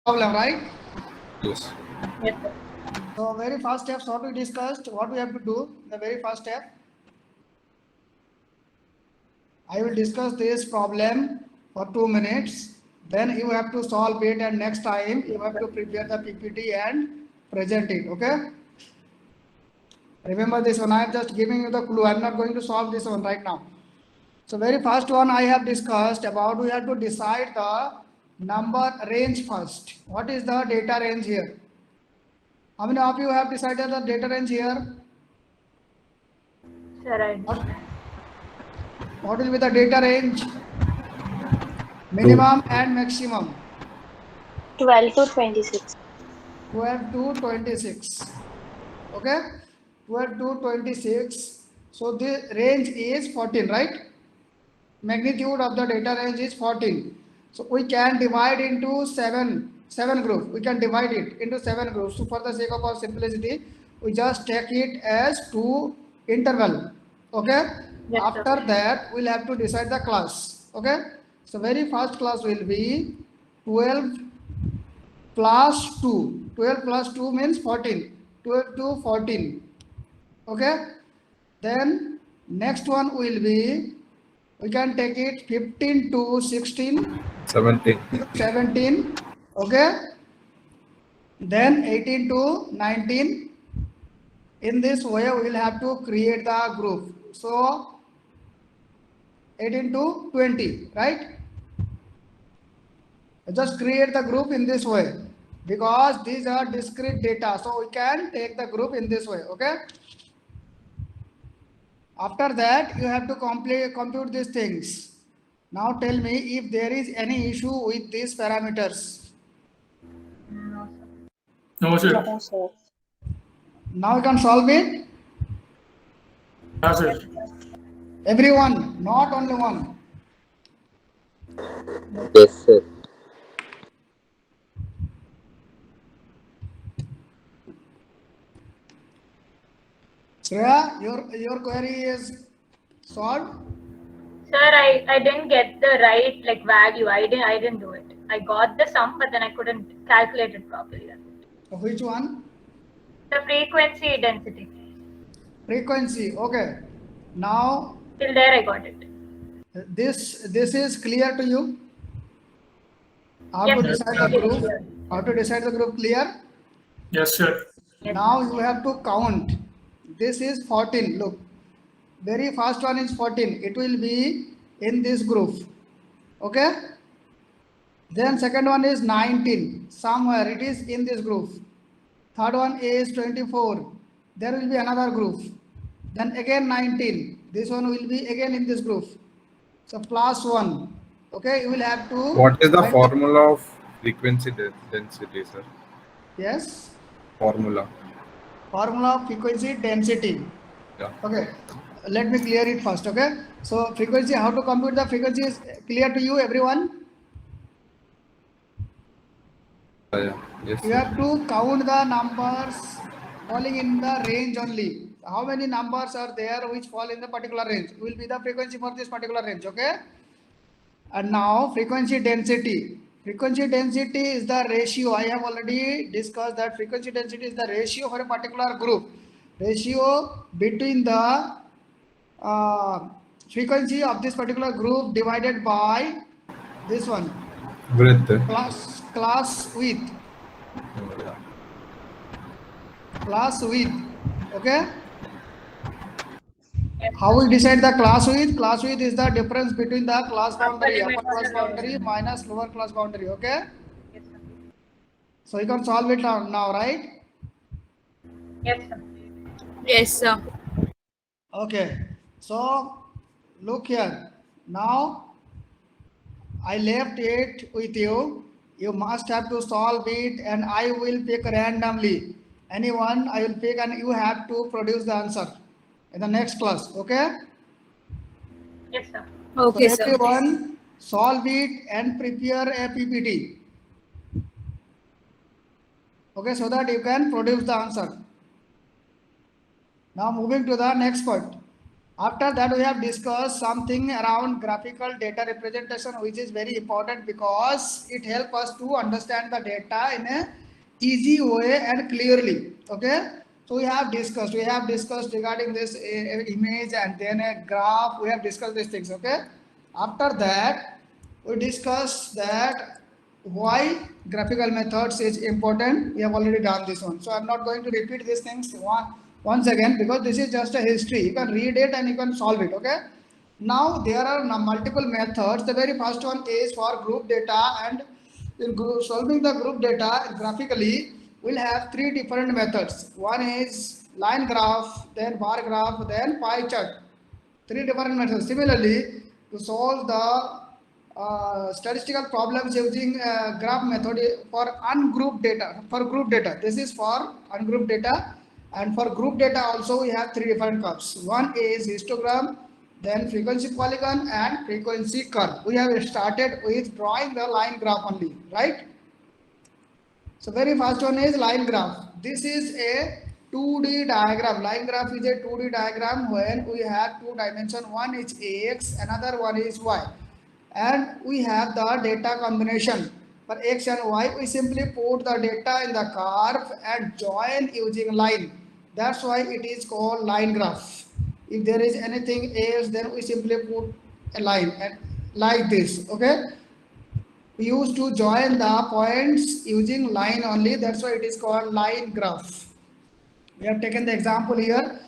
problem, right? Yes. Yes, sir. So very first steps what we discussed, what we have to do, the very first step. I will discuss this problem for 2 minutes. Then you have to solve it, and next time you have to prepare the PPT and present it. Okay? Remember this one. I am just giving you the clue. I am not going to solve this one right now. So very first one I have discussed about, we have to decide the number range first. What is the data range here? How many of you have decided the data range here? Sir, I What, did. what will be the data range? Minimum and maximum. 12 to 26. 12 to 26. Okay? 12 to 26. So the range is 14, right? Magnitude of the data range is 14. So we can divide into seven groups. We can divide it into 7 groups. So for the sake of our simplicity, we just take it as 2 interval. Okay? Yes, sir. After that, we'll have to decide the class. Okay? So very first class will be 12 plus 2. 12 plus 2 means 14. 12 to 14. Okay? Then next one will be, we can take it 15 to 16, 17. 17. Okay? Then 18 to 19. In this way, we will have to create the group. So 18 to 20, right? Just create the group in this way, because these are discrete data, so we can take the group in this way. Okay, after that you have to compute these things. Now tell me if there is any issue with these parameters. No, sir. No, sir. No, sir. Now you can solve it, No, sir. everyone, not only one. Yes, sir. Shreya, your query is solved. Sir, I didn't get the right value. I didn't do it. I got the sum, but then I couldn't calculate it properly. Which one? The frequency density. Frequency. Okay, now Till there I got it. this is clear to you. How Yes, to sir. decide the group? How to decide the group? Clear? Yes, sir. Yes. Now you have to count. This is 14. Look, very first one is 14. It will be in this group. Okay? Then second one is 19. Somewhere it is in this group. Third one is 24. There will be another group. Then again 19. This one will be again in this group. So plus 1. Okay, you will have to. What is the find- formula of frequency density, sir? Yes. Formula. Formula of frequency density. Yeah. Okay, let me clear it first. Okay, so frequency, how to compute the frequency is clear to you, everyone. Yeah. Yes, You sir. have to count the numbers falling in the range only. How many numbers are there which fall in the particular range will be the frequency for this particular range. Okay, and now frequency density. Frequency density is the ratio. I have already discussed that frequency density is the ratio for a particular group. Ratio between the frequency of this particular group divided by this one, Breadth. class width. Yeah. Class width. Okay, how we decide the class width? Class width is the difference between the class boundary, upper class boundary minus lower class boundary. Okay, Yes, sir. so you can solve it now, right? Yes, sir. Yes, sir. Okay, so look here. Now I left it with you. You must have to solve it, and I will pick randomly. Anyone I will pick, and you have to produce the answer in the next class. Okay? Yes, sir. Okay, So sir. everyone solve it and prepare a PPT. Okay, so that you can produce the answer. Now moving to the next part. After that, we have discussed something around graphical data representation, which is very important because it helps us to understand the data in a easy way and clearly. Okay. So we have discussed regarding this image and then a graph. We have discussed these things. Okay. After that, we discussed that why graphical methods is important. We have already done this one, so I'm not going to repeat these things once again because this is just a history. You can read it and you can solve it. Okay. Now there are multiple methods. The very first one is for group data, and in solving the group data graphically we'll have three different methods. One is line graph, then bar graph, then pie chart. Three different methods. Similarly, to solve the statistical problems using graph method for ungrouped data, for group data. This is for ungrouped data, and for group data also we have three different curves. One is histogram, then frequency polygon and frequency curve. We have started with drawing the line graph only, right? So very first one is line graph. This is a 2D diagram. Line graph is a 2D diagram when we have two dimensions. One is x, another one is y. And we have the data combination. For x and y, we simply put the data in the curve and join using line. That's why it is called line graph. If there is anything else, then we simply put a line and like this. Okay. We used to join the points using line only. That's why it is called line graph. We have taken the example here,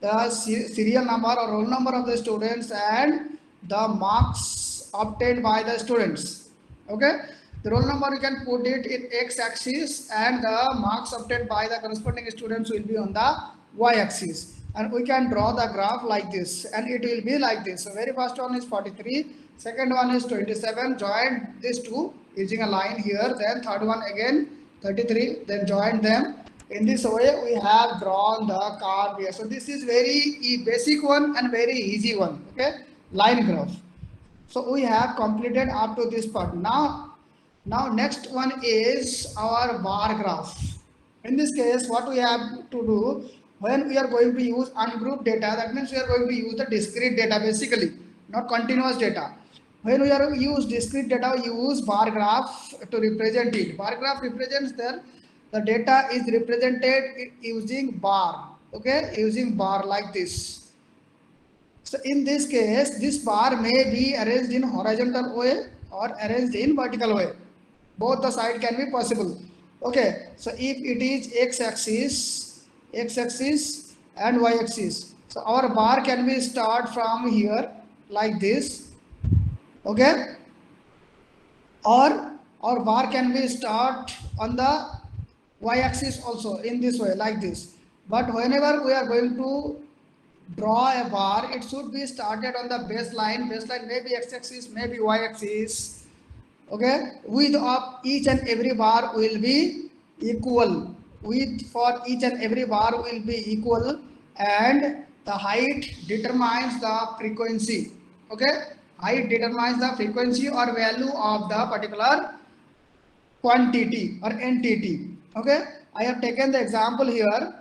the serial number or roll number of the students and the marks obtained by the students. Okay, the roll number you can put it in x-axis and the marks obtained by the corresponding students will be on the y-axis, and we can draw the graph like this, and it will be like this. So very first one is 43, second one is 27, join these two using a line here, then third one again 33, then join them. In this way we have drawn the curve here. So this is very basic one and very easy one. Okay, line graph. So we have completed up to this part. Now next one is our bar graph. In this case, what we have to do when we are going to use ungrouped data, that means we are going to use the discrete data basically, not continuous data. When we are use discrete data, we use bar graph to represent it. Bar graph represents the data is represented using bar. Okay, using bar like this. So in this case, this bar may be arranged in horizontal way or arranged in vertical way. Both the side can be possible. Okay, so if it is x-axis and y-axis, so our bar can be start from here like this. Okay, or our bar can be start on the y-axis also in this way like this. But whenever we are going to draw a bar, it should be started on the baseline. Baseline may be x-axis, may be y-axis. Okay, width of each and every bar will be equal. Width for each and every bar will be equal, and the height determines the frequency. Okay, height determines the frequency or value of the particular quantity or entity. Okay, I have taken the example here.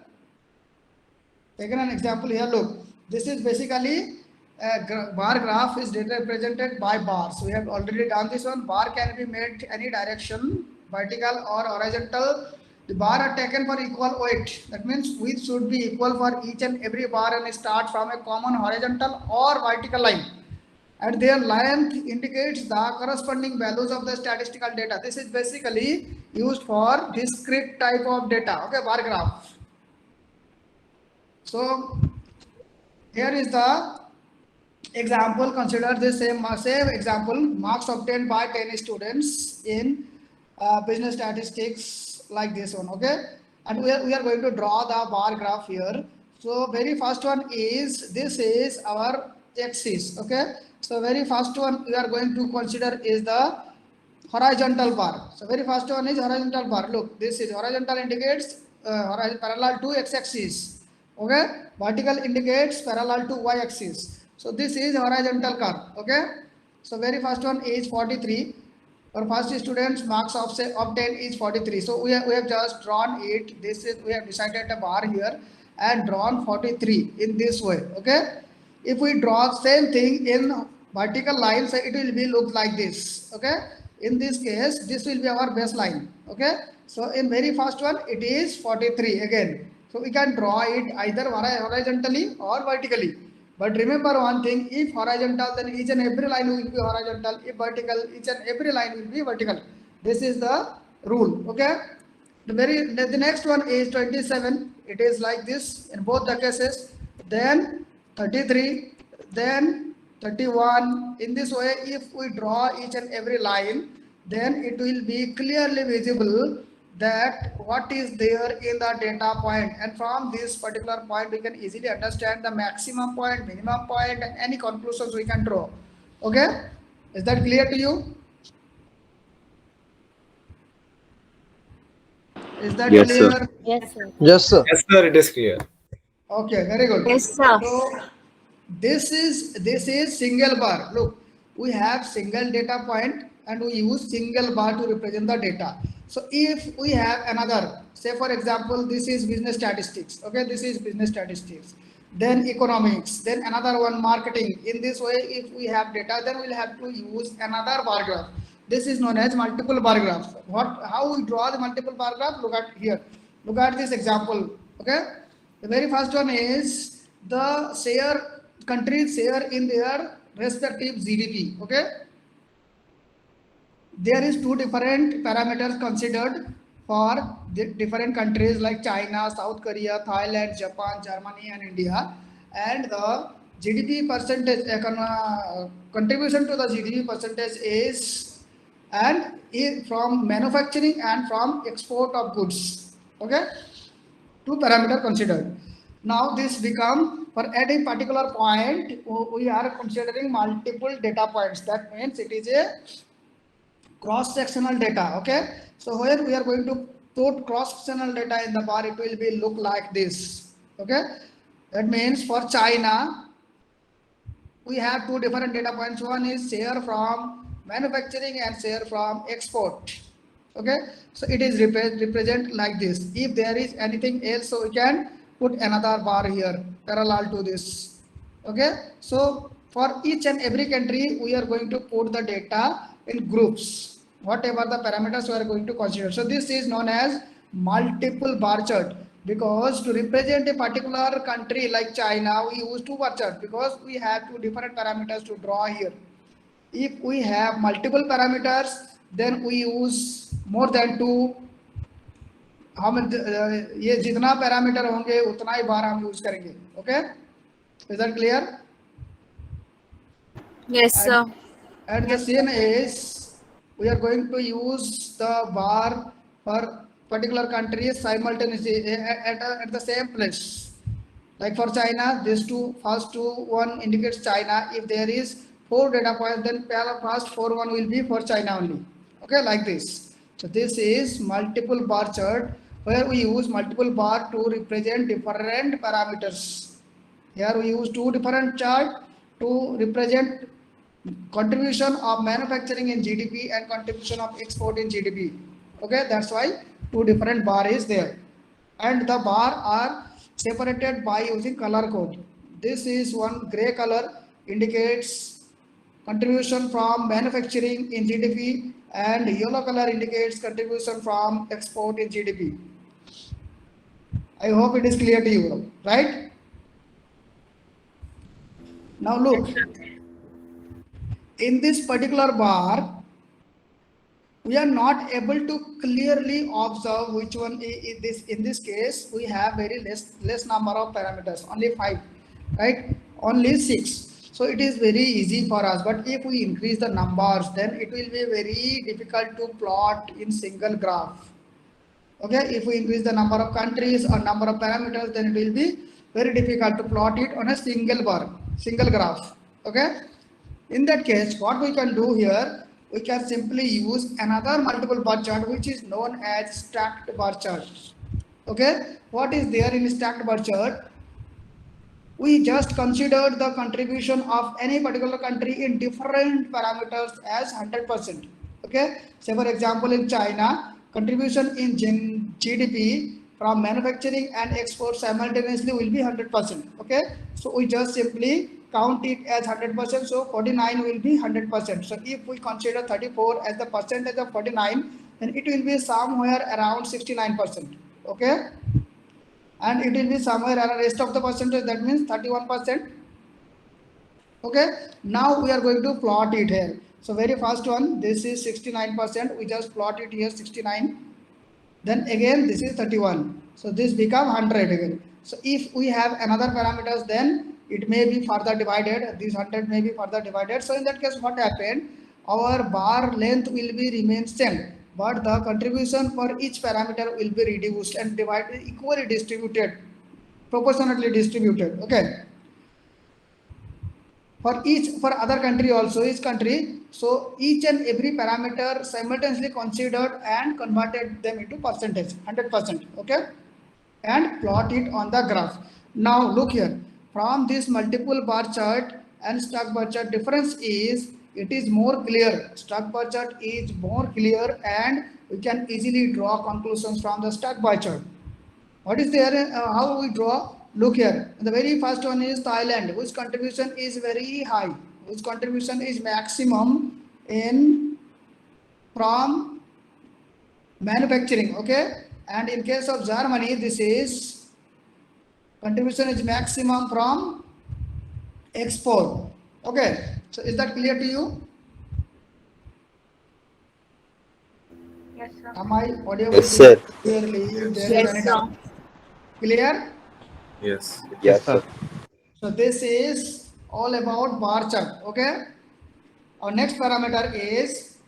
Taken an example here. Look, this is basically a bar graph is data represented by bars. We have already done this one. Bar can be made any direction, vertical or horizontal. The bar are taken for equal weight. That means width should be equal for each and every bar and start from a common horizontal or vertical line. And their length indicates the corresponding values of the statistical data. This is basically used for discrete type of data. Okay, bar graph. So here is the example. Consider the same example. Marks obtained by 10 students in business statistics like this one. Okay, and we are going to draw the bar graph here. So very first one is, this is our axis. Okay, so very first one we are going to consider is the horizontal bar. So very first one is horizontal bar. Look, this is horizontal indicates parallel to x-axis. Okay, vertical indicates parallel to y-axis. So this is horizontal curve. Okay, so very first one is 43. Our first student's marks obtained is 43. So we have just drawn it. This is, we have decided a bar here and drawn 43 in this way. Okay, If we draw same thing in vertical line, so it will be look like this. Okay. In this case, this will be our baseline. Okay. So in very first one, it is 43 again. So we can draw it either horizontally or vertically. But remember one thing, if horizontal, then each and every line will be horizontal. If vertical, each and every line will be vertical. This is the rule. Okay. The next one is 27. It is like this in both the cases. Then 33, then 31. In this way, if we draw each and every line, then it will be clearly visible that what is there in the data point, and from this particular point we can easily understand the maximum point, minimum point, and any conclusions we can draw. Okay, is that clear to you? Is that Yes, clear? sir. Yes, sir. Yes, sir. Yes, sir. It is clear. Okay, very good. Yes, sir. So this is single bar. Look, we have single data point and we use single bar to represent the data. So if we have another, say for example, this is business statistics. Okay, this is business statistics. Then economics. Then another one marketing. In this way, if we have data, then we'll have to use another bar graph. This is known as multiple bar graph. How we draw the multiple bar graph? Look at here. Look at this example. Okay. The very first one is the share, countries share in their respective GDP. Okay. There is two different parameters considered for the different countries like China, South Korea, Thailand, Japan, Germany, and India. And the GDP percentage, contribution to the GDP percentage is from manufacturing and from export of goods. Okay, two parameter considered. Now this become, for at a particular point we are considering multiple data points. That means it is a cross sectional data. Okay, so here we are going to put cross sectional data in the bar. It will be look like this. Okay, that means for China we have two different data points. One is share from manufacturing and share from export. Okay, so it is represent like this. If there is anything else, so we can put another bar here parallel to this. Okay, so for each and every country we are going to put the data in groups, whatever the parameters we are going to consider. So this is known as multiple bar chart, because to represent a particular country like China we use two bar chart, because we have two different parameters to draw here. If we have multiple parameters, then we use more than two. हम ये जितना parameter होंगे उतना ही बार हम use करेंगे. Okay, is that clear? Yes, sir. And the same is we are going to use the bar for particular countries simultaneously at the same place. Like for China, this first one indicates China. If there is 4 data points, then first 4 one will be for China only. Okay, like this. So this is multiple bar chart where we use multiple bar to represent different parameters. Here we use two different chart to represent contribution of manufacturing in GDP and contribution of export in GDP. Okay, that's why two different bar is there, and the bar are separated by using color code. This is one gray color indicates contribution from manufacturing in GDP, and yellow color indicates contribution from export in GDP. I hope it is clear to you, right? Now look, in this particular bar, we are not able to clearly observe which one is this. In this case, we have very less number of parameters, only 5, right? Only 6. So it is very easy for us. But if we increase the numbers, then it will be very difficult to plot in single graph. Okay, if we increase the number of countries or number of parameters, then it will be very difficult to plot it on a single bar, single graph. Okay, in that case, what we can do here, we can simply use another multiple bar chart, which is known as stacked bar chart. Okay, what is there in stacked bar chart? We just considered the contribution of any particular country in different parameters as 100%. Okay, say for example in China, contribution in GDP from manufacturing and export simultaneously will be 100%. Okay, so we just simply count it as 100%, so 49 will be 100%. So if we consider 34 as the percentage of 49, then it will be somewhere around 69%. Okay, and it will be somewhere around rest of the percentage, that means 31%. Okay, now we are going to plot it here. So very first one, this is 69%, we just plot it here 69. Then again this is 31, so this become 100 again. So if we have another parameters, then it may be further divided, this 100 may be further divided. So in that case, what happened, our bar length will be remain same, but the contribution for each parameter will be reduced and divided, equally distributed, proportionately distributed. Okay, for other country also, each country, so each and every parameter simultaneously considered and converted them into percentage, 100%. Okay, and plot it on the graph. Now look here, from this multiple bar chart and stack bar chart, difference is it is more clear. Stack bar chart is more clear and we can easily draw conclusions from the stack bar chart. What is there? How we draw? Look here. The very first one is Thailand, which contribution is very high, which contribution is maximum in from manufacturing. Okay, and in case of Germany, this is contribution is maximum from export. Okay, so is that clear to you? Yes, sir. Am I audible? Yes, sir. Clearly, if there is Yes, any sir. doubt. Clear? Yes. Yes, sir. So this is all about bar chart. Okay, our next parameter is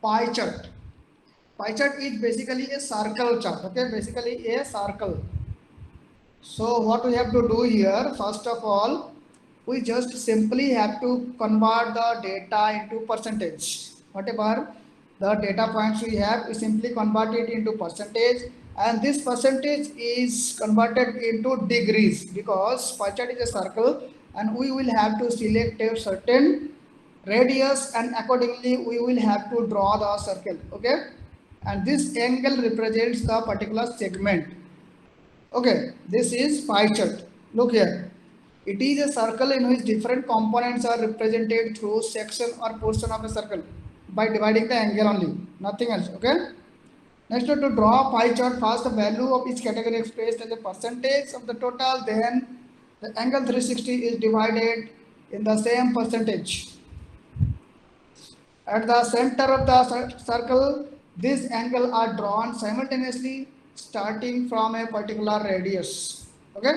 pie chart. Pie chart is basically a circle chart. Okay, basically a circle. So what we have to do here, first of all, we just simply have to convert the data into percentage. Whatever the data points we have, we simply convert it into percentage, and this percentage is converted into degrees, because pie chart is a circle and we will have to select a certain radius, and accordingly we will have to draw the circle. Okay, and this angle represents the particular segment. Okay, this is pie chart. Look here, it is a circle in which different components are represented through section or portion of a circle by dividing the angle only, nothing else. Okay, next to draw pie chart, first the value of each category expressed as a percentage of the total, then the angle 360 is divided in the same percentage. At the center of the circle, these angles are drawn simultaneously starting from a particular radius. Okay,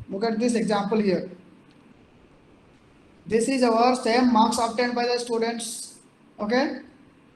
look at this example here. This is our same marks obtained by the students. Okay,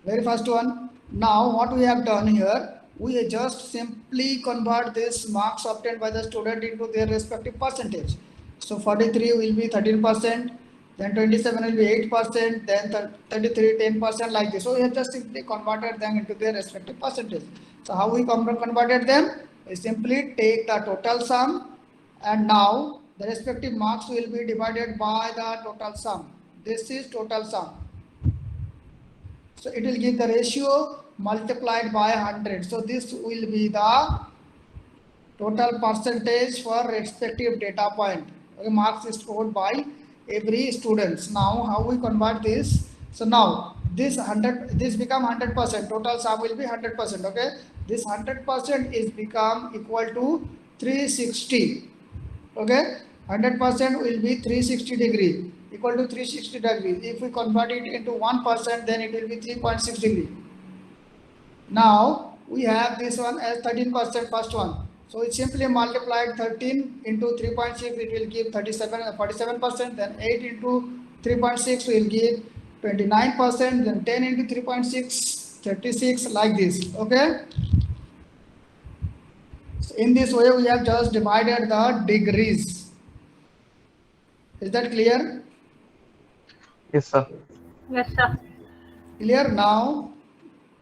very first one. Now what we have done here, we just simply convert this marks obtained by the student into their respective percentage. So 43 will be 13%, then 27 will be 8%, then 33 10%, like this. So we have just simply converted them into their respective percentage. So how we converted them? We simply take the total sum, and now the respective marks will be divided by the total sum. This is total sum. So it will give the ratio multiplied by 100. So this will be the total percentage for respective data point. Okay, marks is scored by every student. Now how we convert this? So now this become 100%. Total sum will be 100%. Okay, this 100% is become equal to 360. Okay, 100% will be 360 degree, equal to 360 degrees. If we convert it into 1%, then it will be 3.6 degree. Now we have this one as 13%, first one. So it simply multiplied 13 into 3.6, it will give 47%. Then 8 into 3.6 will give 29%. Then 10 into 3.6, 36, like this. Okay. So in this way, we have just divided the degrees. Is that clear? Yes, sir. Yes, sir. Clear? Now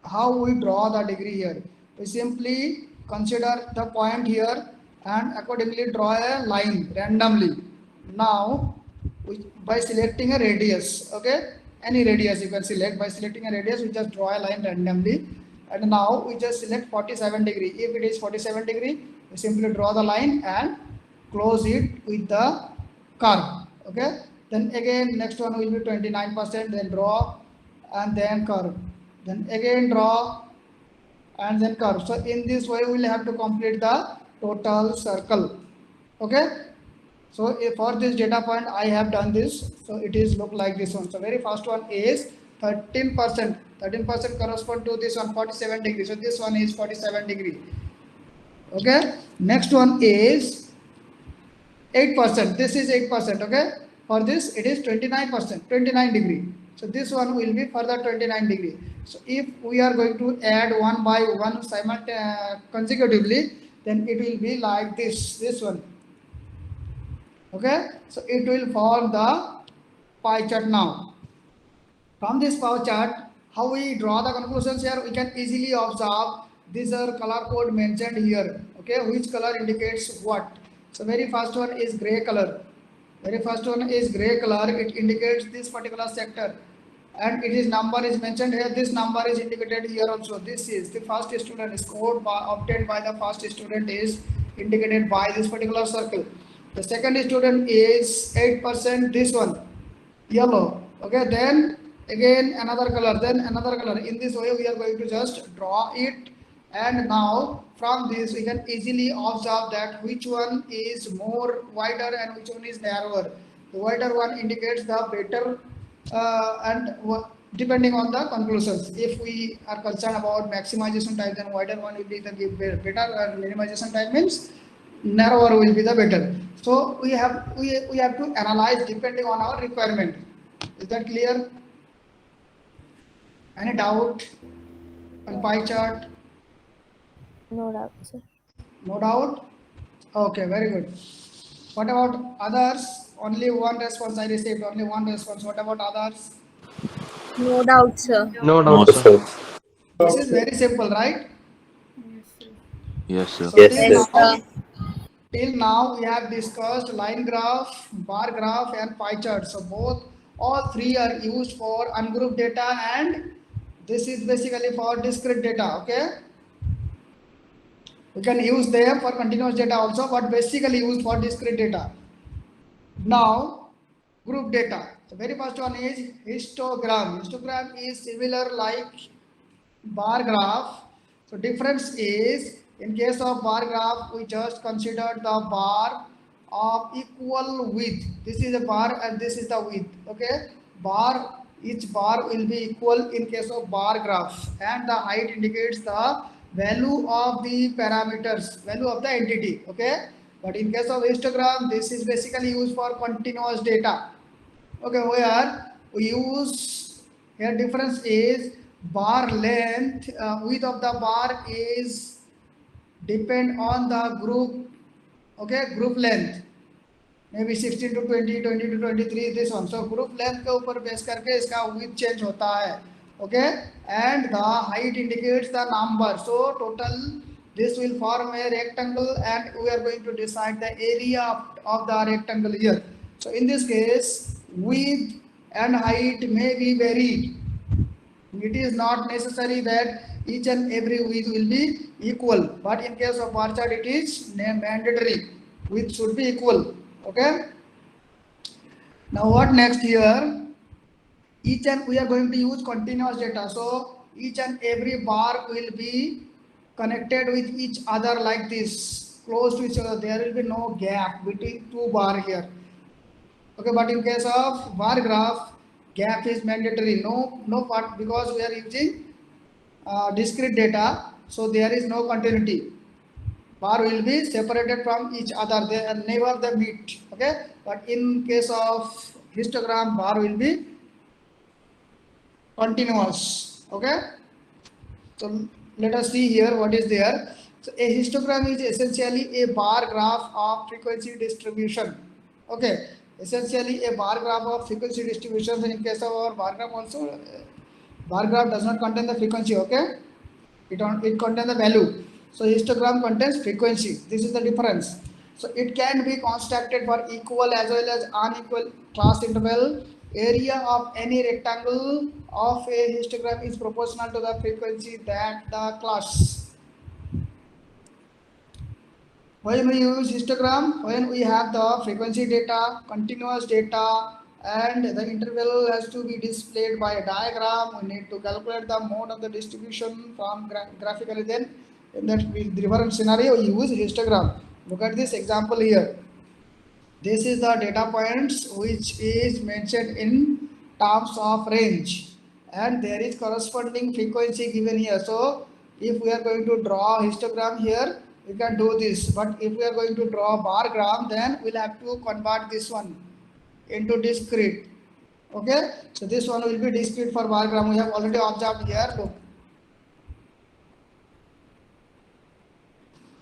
how we draw the degree here? We simply consider the point here and accordingly draw a line randomly. Now by selecting a radius, okay, any radius you can select. By selecting a radius, we just draw a line randomly, and now we just select 47 degree. If it is 47 degree, we simply draw the line and close it with the curve. Okay, Then again next one will be 29%, then draw and then curve. Then again draw and then curve. So in this way we will have to complete the total circle. Okay. So for this data point I have done this. So it is look like this one. So very first one is 13%. 13% correspond to this one 47 degrees. So this one is 47 degree. Okay. Next one is 8%. This is 8%. Okay. For this it is 29%, 29 degree. So this one will be further 29 degree. So if we are going to add one by one consecutively, then it will be like this one. Okay. So it will form the pie chart now. From this pie chart, how we draw the conclusions here, we can easily observe these are color code mentioned here. Okay, which color indicates what? So very first one is gray color. Very first one is gray color. It indicates this particular sector, and it is number is mentioned here. This number is indicated here also. This is the first student score obtained by the first student is indicated by this particular circle. The second student is 8%. This one yellow. Okay, then again another color, then another color. In this way we are going to just draw it, and now from this we can easily observe that which one is more wider and which one is narrower. The wider one indicates the better depending on the conclusions. If we are concerned about maximization type, then wider one will be the better, and minimization type means narrower will be the better. So we have to analyze depending on our requirement. Is that clear? Any doubt on pie chart? No doubt, sir. No doubt? Okay, very good. What about others? Only one response I received, only one response. What about others? No doubt, sir. No No, doubt, sir. sir. This is very simple, right? Yes, sir. So Yes, till sir. till now we have discussed line graph, bar graph and pie chart. So all three are used for ungrouped data, and this is basically for discrete data. Okay, we can use them for continuous data also, but basically used for discrete data. Now group data. So very first one is histogram. Histogram is similar like bar graph. So difference is, in case of bar graph we just considered the bar of equal width. This is a bar and this is the width. Okay, each bar will be equal in case of bar graph, and the height indicates the value of the parameters, value of the entity. Okay, but in case of histogram, this is basically used for continuous data. Okay, where we use here, difference is bar length, width of the bar is depend on the group. Okay, group length maybe 16 to 20, 20 to 23, this one. So group length के ऊपर base करके इसका width change होता है. Okay, and the height indicates the number. So total this will form a rectangle, and we are going to decide the area of the rectangle here. So in this case, width and height may be varied. It is not necessary that each and every width will be equal, but in case of bar chart it is mandatory. Width should be equal. Okay. Now what next here? We are going to use continuous data. So each and every bar will be connected with each other like this, close to each other. There will be no gap between two bar here. Okay, but in case of bar graph, gap is mandatory. No part, because we are using discrete data, so there is no continuity. Bar will be separated from each other. They are never the meet. Okay, but in case of histogram, bar will be continuous. Okay, so let us see here what is there. So a histogram is essentially a bar graph of frequency distribution. Okay, essentially a bar graph of frequency distribution. In case of our bar graph also, bar graph does not contain the frequency. Okay, it contains the value. So histogram contains frequency. This is the difference. So it can be constructed for equal as well as unequal class interval. Area of any rectangle of a histogram is proportional to the frequency that the class. When we use histogram, when we have the frequency data, continuous data, and the interval has to be displayed by a diagram. We need to calculate the mode of the distribution from graphically. Then in that different scenario, use histogram. Look at this example here. This is the data points which is mentioned in terms of range, and there is corresponding frequency given here. So if we are going to draw histogram here, we can do this, but if we are going to draw bar graph, then we'll have to convert this one into discrete. Okay, so this one will be discrete for bar graph. We have already observed here. Look,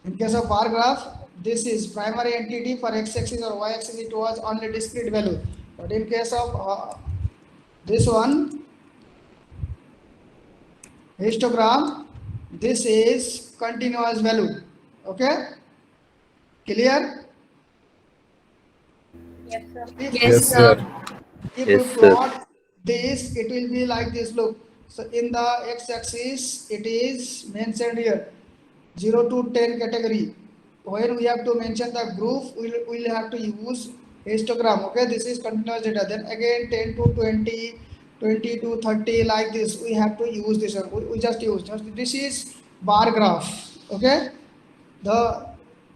in case of bar graph, this is primary entity. For x-axis or y-axis, it was only discrete value, but in case of this one, histogram, this is continuous value. Okay, clear? Yes, sir. Yes, sir. If Yes, we sir. plot this, it will be like this. Look, so in the x-axis, it is mentioned here 0 to 10 category. When we have to mention the group, we'll have to use histogram. Okay, this is continuous data. Then again 10 to 20, 20 to 30, like this. We have to use this one. We just use. This is bar graph. Okay, the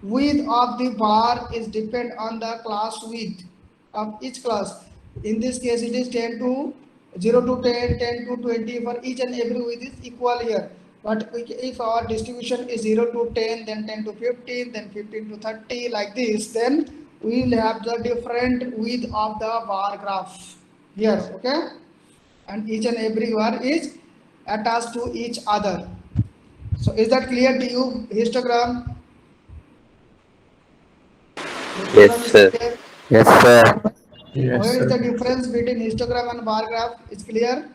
width of the bar is depend on the class width of each class. In this case, it is 10 to 0 to 10, 10 to 20. For each and every width is equal here. But if our distribution is 0 to 10, then 10 to 15, then 15 to 30, like this, then we will have the different width of the bar graph here. Okay, and each and every one is attached to each other. So is that clear to you? Histogram. Yes, sir. Yes, sir. Yes, Where is the sir. difference between histogram and bar graph? It's clear?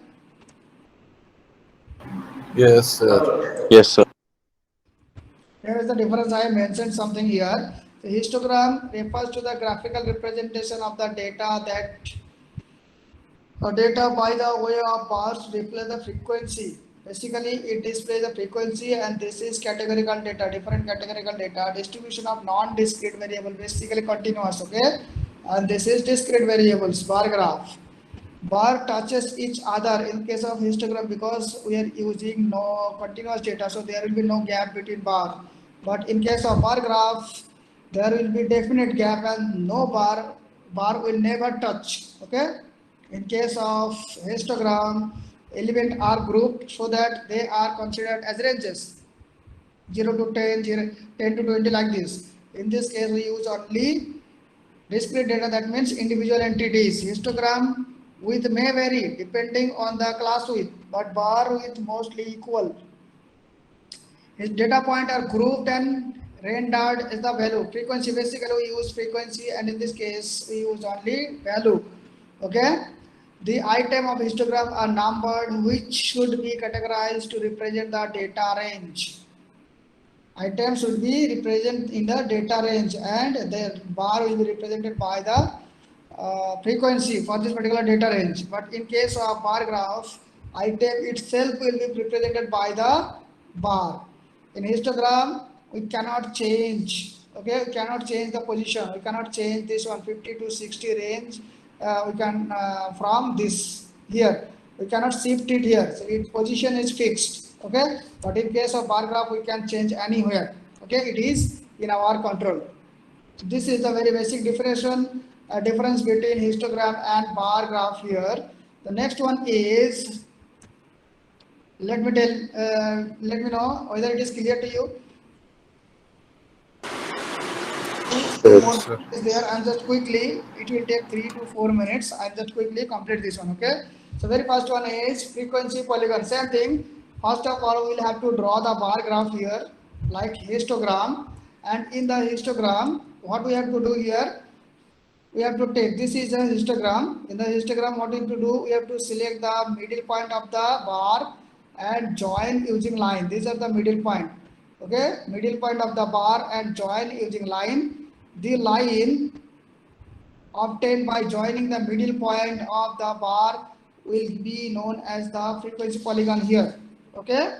Yes, sir. Yes, sir. Here is the difference. I mentioned something here. The histogram refers to the graphical representation of the data data by the way of bars display the frequency. Basically, it displays the frequency, and this is categorical data, different categorical data, distribution of non-discrete variable, basically continuous. Okay, and this is discrete variables, bar graph. Bar touches each other in case of histogram because we are using no continuous data, so there will be no gap between bar. But in case of bar graph, there will be definite gap and no bar will never touch. Okay, in case of histogram, elements are grouped so that they are considered as ranges 0 to 10, 10 to 20, like this. In this case, we use only discrete data, that means individual entities. Histogram width may vary depending on the class width, but bar width mostly equal. His data point are grouped and rendered as the value. Frequency, basically we use frequency, and in this case we use only value. Okay, the item of histogram are numbered, which should be categorized to represent the data range. Items should be represented in the data range, and the bar will be represented by the frequency for this particular data range. But in case of bar graph, item itself will be represented by the bar. In histogram, we cannot change. Okay, we cannot change the position. We cannot change this one 50 to 60 range. We can from this here. We cannot shift it here. So its position is fixed. Okay, but in case of bar graph, we can change anywhere. Okay, it is in our control. This is the very basic difference between histogram and bar graph here. The next one is, let me know whether it is clear to you. Two more Sir. is there, and just quickly, it will take 3 to 4 minutes. I'll just quickly complete this one. Okay, so very first one is frequency polygon. Same thing. First of all, we'll have to draw the bar graph here like histogram, and in the histogram, what we have to do here, we have to take, this is a histogram. In the histogram, what we have to do, we have to select the middle point of the bar and join using line. These are the middle point. Okay, middle point of the bar and join using line. The line obtained by joining the middle point of the bar will be known as the frequency polygon here. Okay,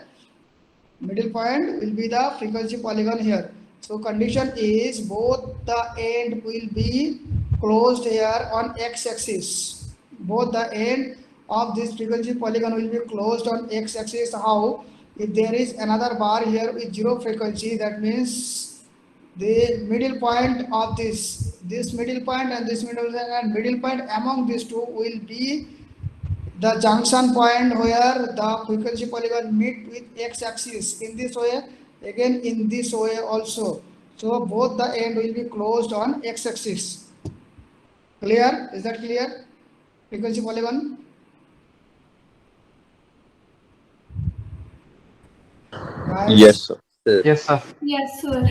middle point will be the frequency polygon here. So condition is both the end will be closed here on x-axis. both the end of this frequency polygon will be closed on x-axis. How? If there is another bar here with zero frequency, that means the middle point of this middle point and this middle point among these two will be the junction point where the frequency polygon meet with x-axis. In this way, again in this way also. So both the end will be closed on x-axis. Clear? Is that clear? Frequency polygon. Guys, Yes, sir. Yes, sir. Yes, sir.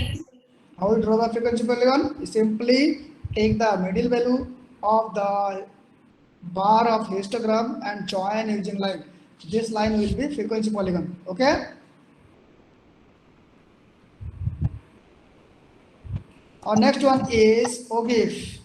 how we draw the frequency polygon? You simply take the middle value of the bar of histogram and join using line. This line will be frequency polygon. Okay. Our next one is OGIF.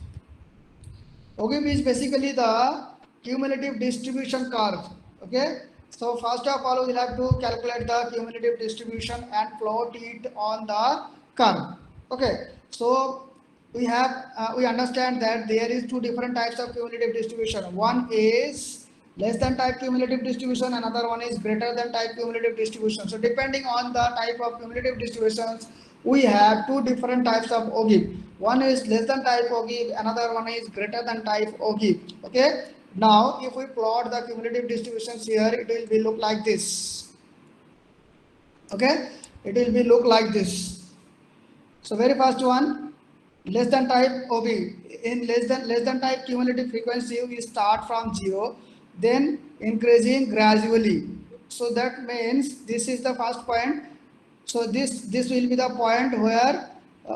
OGIF is basically the cumulative distribution curve. Okay. So first of all, we will have to calculate the cumulative distribution and plot it on the curve. Okay. So we understand that there is two different types of cumulative distribution. One is less than type cumulative distribution, another one is greater than type cumulative distribution. So depending on the type of cumulative distributions, we have two different types of OGIF. One is less than type OGIF, another one is greater than type OGIF. Okay. Now, if we plot the cumulative distributions here, it will be look like this. Okay. It will be look like this. So very first one, less than type OGIF. In less than type cumulative frequency, we start from 0, then increasing gradually. So that means this is the first point. So this will be the point where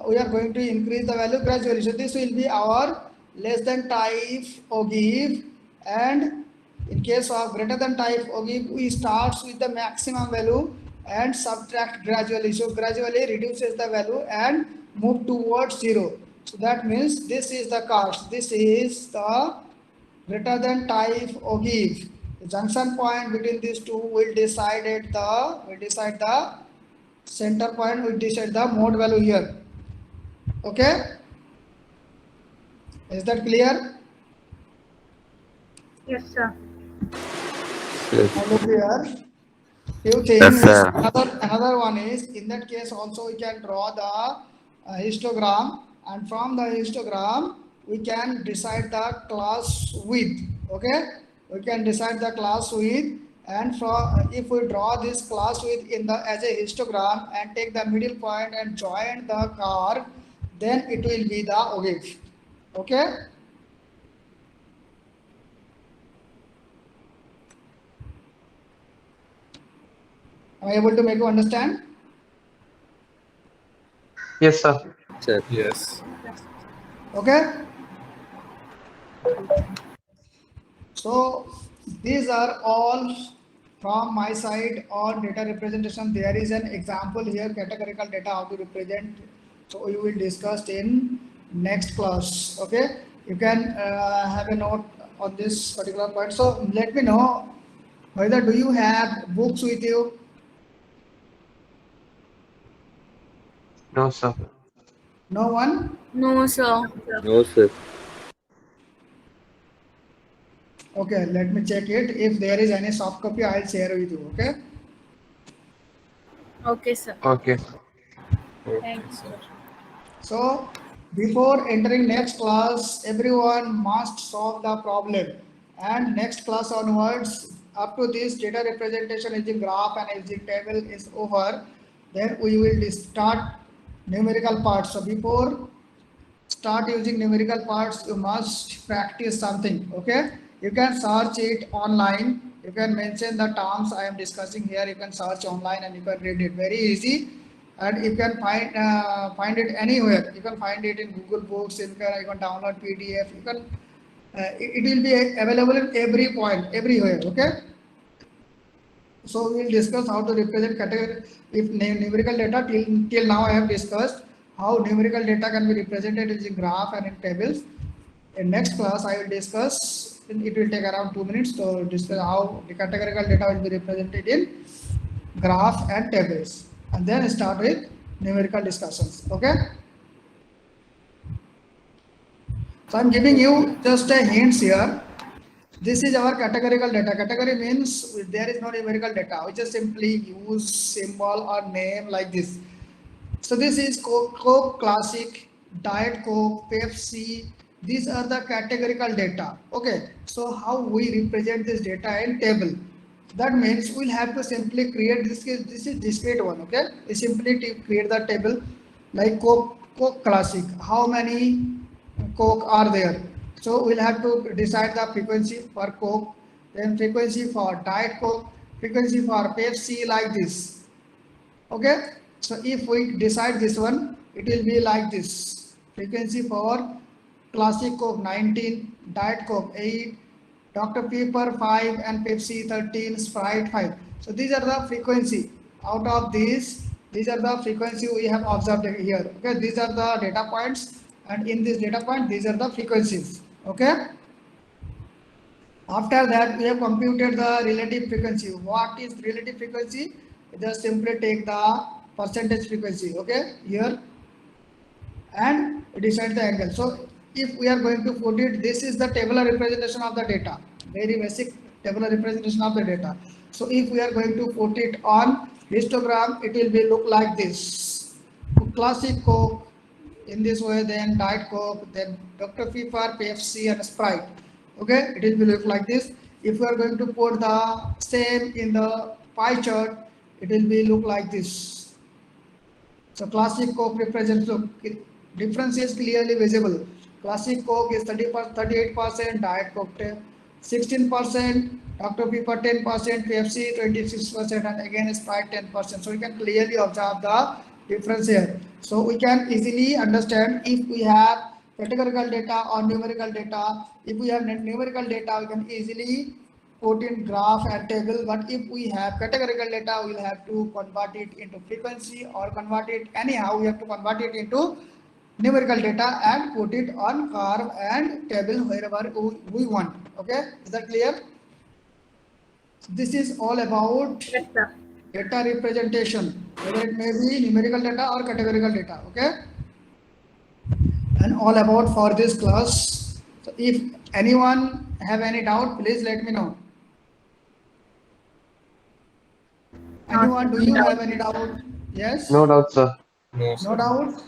we are going to increase the value gradually. So this will be our less than type OGIF, and in case of greater than type OGIF, we start with the maximum value and subtract gradually. So gradually reduces the value and move towards 0. So that means this is the curve. This is the greater than type OGIF. The junction point between these two will decide the center point, will decide the mode value here. Okay. Is that clear? Yes, sir. Yes. Now look here. Few things. Yes, sir. Another one is, in that case also we can draw the histogram, and from the histogram we can decide the class width. Okay. We can decide the class width, and if we draw this class width as a histogram and take the middle point and join the curve, then it will be the OGIF. Okay. Am I able to make you understand? Yes, sir. Sir. Yes. Okay. So these are all from my side on data representation. There is an example here, categorical data, how to represent. So we will discuss in next class. Okay. You can have a note on this particular point. So let me know whether do you have books with you? No, sir. No one? No, sir. No, sir. Okay, let me check it. If there is any soft copy, I'll share with you. Okay. Okay, sir. Okay. Thanks. So before entering next class, everyone must solve the problem. And next class onwards, up to this data representation using graph and using table is over, then we will start numerical parts. So before start using numerical parts, you must practice something. Okay. You can search it online. You can mention the terms I am discussing here. You can search online and you can read it. Very easy. And you can find it anywhere. You can find it in Google Books. You can download PDF. You can. It will be available in every point, everywhere. Okay. So we will discuss how to represent category if numerical data. Till now I have discussed how numerical data can be represented using graph and in tables. In next class I will discuss. It will take around 2 minutes to discuss how the categorical data will be represented in graph and tables, and then start with numerical discussions. Okay. So I'm giving you just a hints here. This is our categorical data. Category means there is no numerical data. We just simply use symbol or name like this. So this is Coke Classic, Diet Coke, Pepsi. These are the categorical data. Okay. So how we represent this data in table? That means we'll have to simply create this. This is discrete one. Okay. We simply create the table like Coke Classic. How many Coke are there? So we'll have to decide the frequency for Coke, then frequency for Diet Coke, frequency for Pepsi like this. Okay. So if we decide this one, it will be like this. Frequency for Classic Coke 19, Diet Coke 8, Dr. Pepper 5 and Pepsi 13, Sprite 5. So these are the frequency. Out of these are the frequency we have observed here. Okay, these are the data points, and in this data point, these are the frequencies. Okay. After that, we have computed the relative frequency. What is relative frequency? Just simply take the percentage frequency, okay, here, and decide the angle. So if we are going to put it, this is the tabular representation of the data, very basic tabular representation of the data. So if we are going to put it on histogram, it will be look like this. Classic Coke in this way, then Diet Coke, then Dr. Pepper, Pepsi and Sprite. Okay, it will look like this. If we are going to put the same in the pie chart, it will be look like this. So Classic Coke represents, look, difference is clearly visible. Classic Coke is 38%, Diet Coke 16%, Dr. Pepper 10%, Pepsi 26%, and again Sprite 10%. So we can clearly observe the difference here. So we can easily understand if we have categorical data or numerical data. If we have numerical data, we can easily put in graph and table, but if we have categorical data, we'll have to convert it into frequency or convert it anyhow. We have to convert it into numerical data and put it on curve and table wherever we want. Okay, is that clear? This is all about Yes, sir. data representation, whether it may be numerical data or categorical data. Okay, and all about for this class. So if anyone have any doubt, please let me know. Anyone, do you have any doubt? Yes? No doubt, sir. No, No sir. doubt?